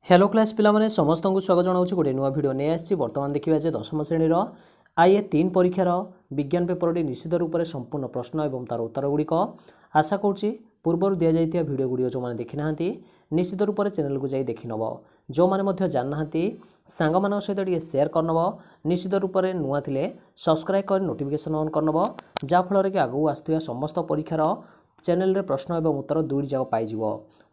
Hello class पिलाने समस्त को स्वागत जनाऊँ गोटे नुआ भिड नहीं आसी बर्तमान देखा जे दशम श्रेणी आईए 3 परीक्षार विज्ञान पेपरटी निश्चित रूप से संपूर्ण प्रश्न और तार उत्तर गुड़िक आशा करुँच पूर्वर दि जाइए भिडियो गुड़िक जो मैंने देखी ना निश्चित रूप से चैनल को जाई देखि नब जो मैंने जानना सांग मान सहित सेयार करनब निश्चित रूप से नुआ थे सब्सक्राइब कर नोटिफिकेशन ऑन करनब जहाँफल कि आगू आसुवा समस्त परीक्षार चैनल रे प्रश्न एवं उत्तर दुईट जाक पाइज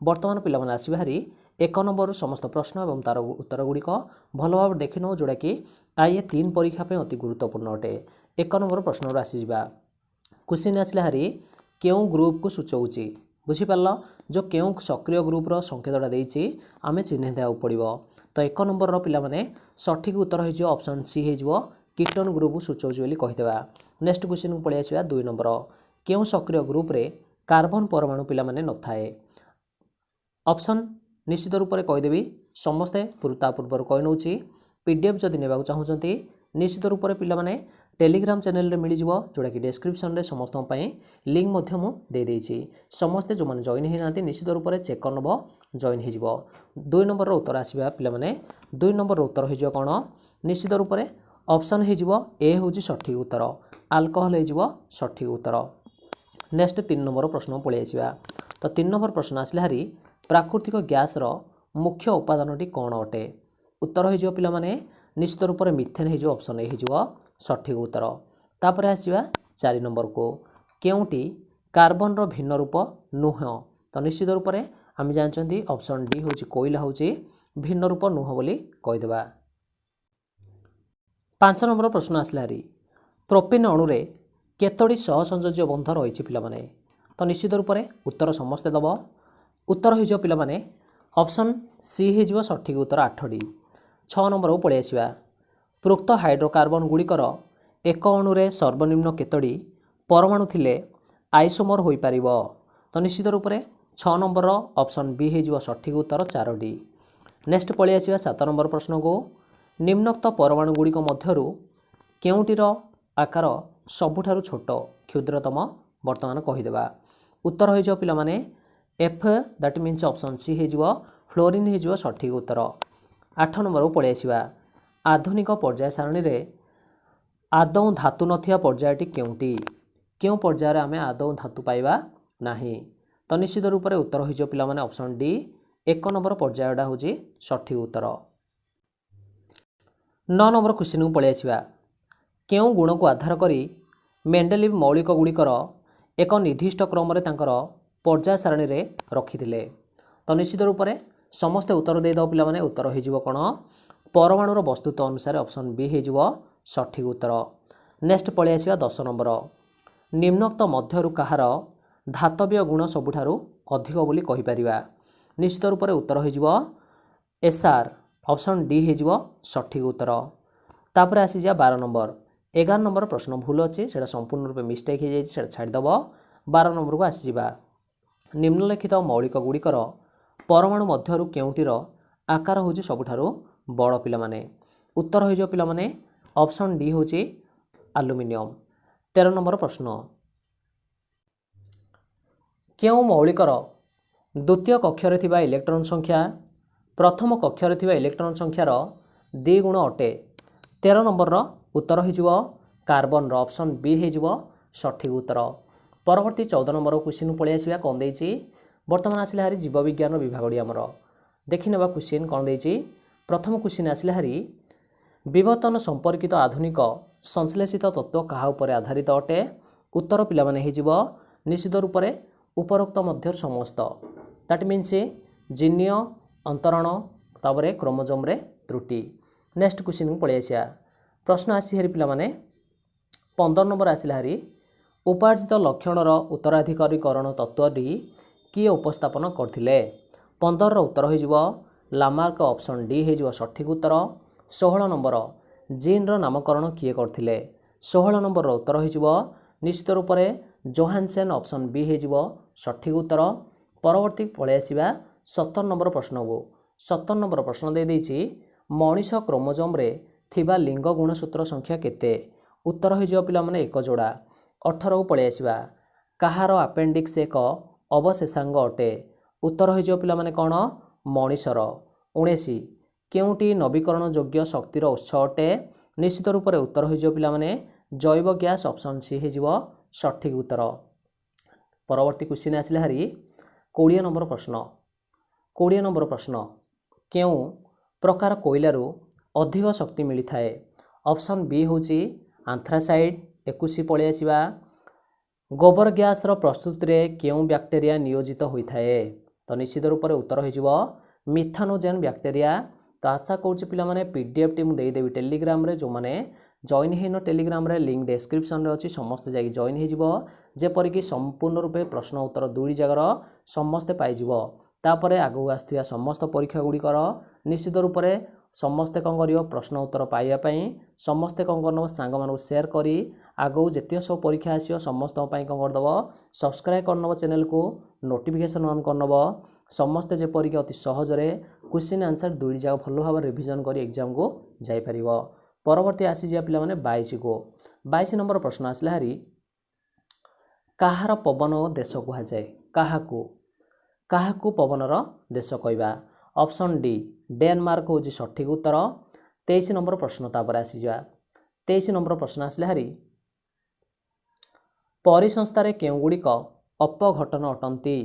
बर्तमान पिलाने आसवे हारी 1 नंबर समस्त प्रश्न और तार उत्तर गुड़िक भल भाव देखि नौ जोटा कि आईए 3 परीक्षा पे अति गुरुत्वपूर्ण अटे। 1 नंबर प्रश्न आसीजा क्वेश्चन आसला हारी क्यों ग्रुप को सूचाऊँच बुझीपार जो क्यों सक्रिय ग्रुपर संकेतटा देती आम चिन्ह देवा पड़ो। तो 1 नंबर पिलाने सठिक उत्तर हो ऑप्शन सी हो कीटन ग्रुप को सूचाऊँच बोली कहीदेवा। नेक्स्ट क्वेश्चन को पलि आसवा 2 नंबर क्यों सक्रिय ग्रुप रे कार्बन परमाणु पिलाने न थाए ऑप्शन निश्चित रूप से कहीदेवी समस्ते पूर्वर कही नौ पीडीएफ जदि ने चाहते निश्चित रूप से पिलाने टेलीग्राम चैनल मिल जोटा कि डिस्क्रिप्शन रे समस्त लिंक दे समस्ते जो मैंने जॉइन होना निश्चित रूप से चेक करनब जॉइन हो 2 नंबर उत्तर आसवा पिलाने 2 नंबर उत्तर हो कौन निश्चित रूप से ऑप्शन हो ए हूँ सठिक उत्तर आल्कोहल हो सठिक उत्तर। नेक्स्ट 3 नंबर प्रश्न पलि आसवा। तो 3 नंबर प्रश्न आसला हारी प्राकृतिक गैस रो मुख्य उपादानटी कौन अटे उत्तर हो पिलाने निश्चित रूप से मिथेन हो ऑप्शन ए हो सठिक उत्तर। तापर आसवा 4 नंबर को केउटी कार्बन रो भिन्न रूप नुह तो निश्चित रूप से आम जानते ऑप्शन डी हूँ कोयला हूँ भिन्न रूप नुह बोली कहीदेवा। 5 नंबर प्रश्न आसला हारी प्रोपेन अणुरे केतोटी सहसंयोज्य बंध रही पिलाने तो निश्चित रूप से उत्तर समस्ते दब उत्तर हो पिलाने ऑप्शन सी हो सठिक उत्तर 8टी। 6 नंबर को पलि आसवा प्रोक्त हाइड्रोकार्बन गुड़िकर एक अणुरे सर्वनिम्न केतोटी परमाणु थिले आइसोमर हो पार तो निश्चित रूप से 6 नंबर ऑप्शन बी हो सठिक उत्तर 4टी। नेक्स्ट पलि आसवा 7 नंबर प्रश्न को निम्नोक्त परमाणु गुड़िक मध्यरु केउटीर आकार सबुठारु छोट क्षुद्रतम बर्तमान कहीदेवा। उत्तर हो पिलाने F that means option C हो फ्लोरीन हो सठिक उत्तर। 8 नंबर को पलि आसवा आधुनिक पर्याय सारणी रे आदौ धातु नथिया पर्यायटी केउटी क्यों पर्यायर आम आदौ धातु पाइबा नाही तो निश्चित रूप से उत्तर हो पिलाने ऑप्शन डी 1 नंबर पर्यायटा हूँ सठिक उत्तर। 9 नंबर क्वेश्चन को पलि आसवा क्यों गुण को आधार करी मेंडेलीव मौलिक गुड़िकर एक निर्दिष्ट क्रम पर्याय सारणी रे रखिथिले तो निश्चित रूप से समस्ते उत्तर देदेव पिलाने उत्तर हो कौन परमाणुर वस्तुत्व अनुसार ऑप्शन बी हो सठिक उत्तर। नेक्स्ट पलि आसवा 10 नंबर निम्नोक्त मध्यरु कहार धातव्य गुण सबुठारु अधिक बोली कहीपर निश्चित रूप से उत्तर हो एसआर ऑप्शन डी हो सठिक उत्तर। तापर आसीजा 12 नंबर 11 नंबर प्रश्न भूल अच्छे से संपूर्ण रूप मिस्टेक हो जाए छाड़देव 12 नंबर को आसीजा निम्नलिखित मौलिक गुड़िकर परमाणु मध्यरु केउटीर आकार हूँ सबुठारु बड़ पिलाने उत्तर हो पिलाने ऑप्शन डी हूँ आलुमिनियम। 13 नंबर प्रश्न क्यों मौलिकर द्वितीय कक्षरे थिबा इलेक्ट्रॉन संख्या प्रथम कक्षरे थिबा इलेक्ट्रॉन संख्यार द्विगुण अटे 13 नंबर उत्तर हो कार्बन ऑप्शन बी हो सठिक उत्तर। परवर्ती 14 नंबर क्वेश्चन पलि आसवा कौन देती बर्तमान आसला हारी जीवविज्ञान विभागटी आमर देखि नेबा क्वेश्चन कौन देती प्रथम क्वेश्चन आसला हारी विवर्तन संपर्कित आधुनिक संश्लेषित तत्व क्या उपर आधारित अटे उत्तर पिलाने हो निश्चित रूप से उपरोक्त मध्य समस्त दैट मीन्स जीन्य अंतरण तापर क्रोमोजोम रे त्रुटि। नेक्स्ट क्वेश्चन को पलि आसिया प्रश्न आसी हारी पिलाने 15 नंबर आसला हारी उपार्जित लक्षणर उत्तराधिकारीकरण तत्वटी किए उपस्थापन करथिले 15 उत्तर हो लामार्क ऑप्शन डी हो सठिक उत्तर। 16 नंबर जीन नामकरण किए करथिले 16 नंबर उत्तर हो निश्चित रूप से जोहानसेन ऑप्शन बी हो सठिक उत्तर। परवर्ती पलि आसवा 17 नंबर प्रश्न को 17 नंबर प्रश्न दे देछि मनीष क्रोमोजोम रे थिबा लिंग गुणसूत्र संख्या केते उत्तर हो पिलाने 1 जोड़ा। 18 को पलि आसवा कहार आपेंडिक्स एक अवशेषांग अटे उत्तर हो पिलाने कौन मनीषर 19 କେଉଁଟି ନବୀକରଣ ଯୋଗ୍ୟ ଶକ୍ତିର ଉତ୍ସ ଅଟେ? ନିଶ୍ଚିତ ରୂପରେ ଉତ୍ତର ହୋଇଯିବ ପିଲାମାନେ ଜୈବ ଗ୍ୟାସ୍ ଅପସନ୍ ସି ହୋଇଯିବ ସଠିକ୍ ଉତ୍ତର। ପରବର୍ତ୍ତୀ କ୍ୱେଶ୍ଚିନ୍ ଆସିଲା ହାରି 20 ନମ୍ବର ପ୍ରଶ୍ନ। 20 ନମ୍ବର ପ୍ରଶ୍ନ କେଉଁ ପ୍ରକାର କୋଇଲାରୁ ଅଧିକ ଶକ୍ତି ମିଳିଥାଏ? ଅପସନ୍ ବି ହେଉଛି ଆନ୍ଥ୍ରାସାଇଡ୍। 21 ପଳେଇ ଆସିବା ଗୋବର ଗ୍ୟାସ୍ର ପ୍ରସ୍ତୁତିରେ କେଉଁ ବ୍ୟାକ୍ଟେରିଆ ନିୟୋଜିତ ହୋଇଥାଏ? ତ ନିଶ୍ଚିତ ରୂପରେ ଉତ୍ତର ହୋଇଯିବ ମିଥାନୋଜେନ୍ ବ୍ୟାକ୍ଟେରିଆ। ତ ଆଶା କରୁଛି ପିଲାମାନେ ପିଡିଏଫ୍ଟି ମୁଁ ଦେଇଦେବି ଟେଲିଗ୍ରାମରେ। ଯେଉଁମାନେ ଜଏନ୍ ହେଇନ ଟେଲିଗ୍ରାମରେ ଲିଙ୍କ୍ ଡେସ୍କ୍ରିପ୍ସନ୍ରେ ଅଛି, ସମସ୍ତେ ଯାଇକି ଜଏନ୍ ହେଇଯିବ, ଯେପରିକି ସମ୍ପୂର୍ଣ୍ଣ ରୂପେ ପ୍ରଶ୍ନ ଉତ୍ତର ଦୁଇଟି ଜାଗାର ସମସ୍ତେ ପାଇଯିବ। ତାପରେ ଆଗକୁ ଆସୁଥିବା ସମସ୍ତ ପରୀକ୍ଷା ଗୁଡ଼ିକର ନିଶ୍ଚିତ ରୂପରେ ସମସ୍ତେ କ'ଣ କରିବ ପ୍ରଶ୍ନ ଉତ୍ତର ପାଇବା ପାଇଁ ସମସ୍ତେ କ'ଣ କରିନେବ ସାଙ୍ଗମାନଙ୍କୁ ସେୟାର କରି ଆଗକୁ ଯେତିକ ସବୁ ପରୀକ୍ଷା ଆସିବ ସମସ୍ତଙ୍କ ପାଇଁ କ'ଣ କରିଦେବ ସବସ୍କ୍ରାଇବ୍ କରିନେବ ଚ୍ୟାନେଲକୁ, ନୋଟିଫିକେସନ୍ ଅନ୍ କରିନେବ। ସମସ୍ତେ ଯେପରିକି ଅତି ସହଜରେ କ୍ୱେଶ୍ଚିନ୍ ଆନ୍ସର୍ ଦୁଇଟି ଯାକ ଭଲ ଭାବରେ ରିଭିଜନ୍ କରି ଏକ୍ଜାମକୁ ଯାଇପାରିବ। ପରବର୍ତ୍ତୀ ଆସିଯିବା ପିଲାମାନେ 22କୁ। 22 ନମ୍ବର ପ୍ରଶ୍ନ ଆସିଲା ହାରି କାହାର ପବନ ଦେଶ କୁହାଯାଏ? କାହାକୁ ପବନର ଦେଶ କହିବା? ଅପସନ୍ ଡି ଡେନମାର୍କ ହେଉଛି ସଠିକ୍ ଉତ୍ତର। 23 ନମ୍ବର ପ୍ରଶ୍ନ ତାପରେ ଆସିଯିବା। 23 ନମ୍ବର ପ୍ରଶ୍ନ ଆସିଲା ହାରି ପରିସଂସ୍ଥାରେ କେଉଁଗୁଡ଼ିକ ଅପଘଟନ ଅଟନ୍ତି?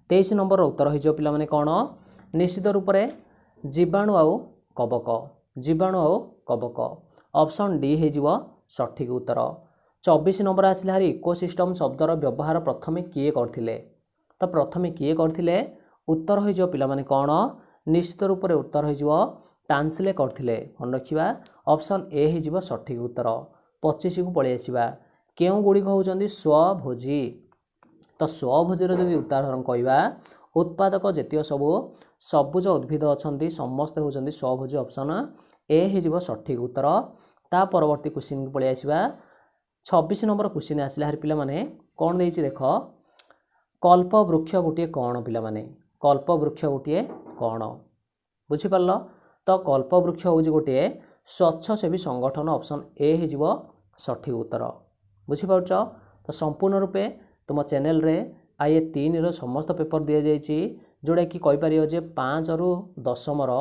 23 ନମ୍ବରର ଉତ୍ତର ହୋଇଯିବ ପିଲାମାନେ କ'ଣ? ନିଶ୍ଚିତ ରୂପରେ ଜୀବାଣୁ ଆଉ କବକ। ଅପସନ୍ ଡି ହୋଇଯିବ ସଠିକ୍ ଉତ୍ତର। 24 ନମ୍ବର ଆସିଲା ହାରି ଇକୋସିଷ୍ଟମ୍ ଶବ୍ଦର ବ୍ୟବହାର ପ୍ରଥମେ କିଏ କରିଥିଲେ? ତ ପ୍ରଥମେ କିଏ କରିଥିଲେ? ଉତ୍ତର ହୋଇଯିବ ପିଲାମାନେ କ'ଣ? ନିଶ୍ଚିତ ରୂପରେ ଉତ୍ତର ହୋଇଯିବ ଟାନ୍ସଲେ କରିଥିଲେ। ମନେ ରଖିବା ଅପସନ୍ ଏ ହୋଇଯିବ ସଠିକ୍ ଉତ୍ତର। 25କୁ ପଳେଇ ଆସିବା କେଉଁ ଗୁଡ଼ିକ ହେଉଛନ୍ତି ସ୍ୱଭୋଜୀ? ତ ସ୍ୱଭୋଜୀର ଯଦି ଉଦାହରଣ କହିବା ଉତ୍ପାଦକ ଯେତିକ ସବୁ ସବୁଜ ଉଦ୍ଭିଦ ଅଛନ୍ତି ସମସ୍ତେ ହେଉଛନ୍ତି ସ୍ୱଭୋଜୀ। ଅପସନ୍ ଏ ହୋଇଯିବ ସଠିକ୍ ଉତ୍ତର। ତା ପରବର୍ତ୍ତୀ କ୍ୱେଶ୍ଚିନ୍କୁ ପଳେଇ ଆସିବା। 26 ନମ୍ବର କ୍ୱେଶ୍ଚିନ୍ ଆସିଲା ହାରି ପିଲାମାନେ କ'ଣ ଦେଇଛି ଦେଖ କଳ୍ପବୃକ୍ଷ ଗୋଟିଏ କ'ଣ? ପିଲାମାନେ କଳ୍ପବୃକ୍ଷ ଗୋଟିଏ କ'ଣ ବୁଝିପାରିଲ? ତ କଳ୍ପବୃକ୍ଷ ହେଉଛି ଗୋଟିଏ ସ୍ୱଚ୍ଛସେବୀ ସଂଗଠନ। ଅପସନ୍ ଏ ହୋଇଯିବ ସଠିକ୍ ଉତ୍ତର। ବୁଝିପାରୁଛ? ତ ସମ୍ପୂର୍ଣ୍ଣ ରୂପେ ତୁମ ଚ୍ୟାନେଲରେ IE3ର ସମସ୍ତ ପେପର ଦିଆଯାଇଛି, ଯେଉଁଟାକି କହିପାରିବ ଯେ 5ରୁ 10ମର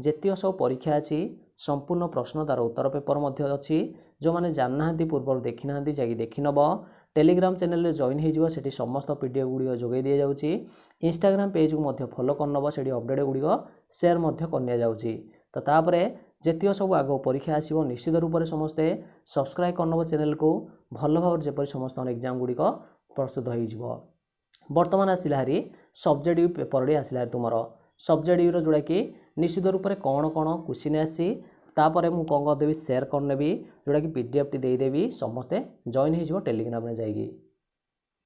ଯେତିକ ସବୁ ପରୀକ୍ଷା ଅଛି ସମ୍ପୂର୍ଣ୍ଣ ପ୍ରଶ୍ନ ତାର ଉତ୍ତର ପେପର ମଧ୍ୟ ଅଛି। ଯେଉଁମାନେ ଜାଣିନାହାନ୍ତି ପୂର୍ବରୁ ଦେଖିନାହାନ୍ତି ଯାଇକି ଦେଖିନେବ। ଟେଲିଗ୍ରାମ ଚ୍ୟାନେଲରେ ଜଏନ୍ ହୋଇଯିବ, ସେଠି ସମସ୍ତ PDF ଗୁଡ଼ିକ ଯୋଗାଇ ଦିଆଯାଉଛି। ଇନଷ୍ଟାଗ୍ରାମ ପେଜକୁ ମଧ୍ୟ ଫଲୋ କରିନେବ, ସେଠି ଅପଡ଼େଟ୍ ଗୁଡ଼ିକ ସେୟାର ମଧ୍ୟ କରିନିଆଯାଉଛି। ତ ତାପରେ ଯେତିକ ସବୁ ଆଗକୁ ପରୀକ୍ଷା ଆସିବ ନିଶ୍ଚିତ ରୂପରେ ସମସ୍ତେ ସବସ୍କ୍ରାଇବ୍ କରିନେବ ଚ୍ୟାନେଲକୁ, ଭଲ ଭାବରେ ଯେପରି ସମସ୍ତଙ୍କର ଏକ୍ଜାମ ଗୁଡ଼ିକ ପ୍ରସ୍ତୁତ ହୋଇଯିବ। ବର୍ତ୍ତମାନ ଆସିଲା ହାରି ସବଜେକ୍ଟିଭ ପେପରଟି ଆସିଲା ହାରି ତୁମର ସବଜେକ୍ଟିଭର ଯେଉଁଟାକି ନିଶ୍ଚିତ ରୂପରେ କ'ଣ କ୍ୱେଶ୍ଚିନ୍ ଆସିଛି ତାପରେ ମୁଁ କ'ଣ କରିଦେବି ସେୟାର କରିନେବି, ଯେଉଁଟାକି PDFଟି ଦେଇଦେବି, ସମସ୍ତେ ଜଏନ୍ ହୋଇଯିବ ଟେଲିଗ୍ରାମରେ ଯାଇକି।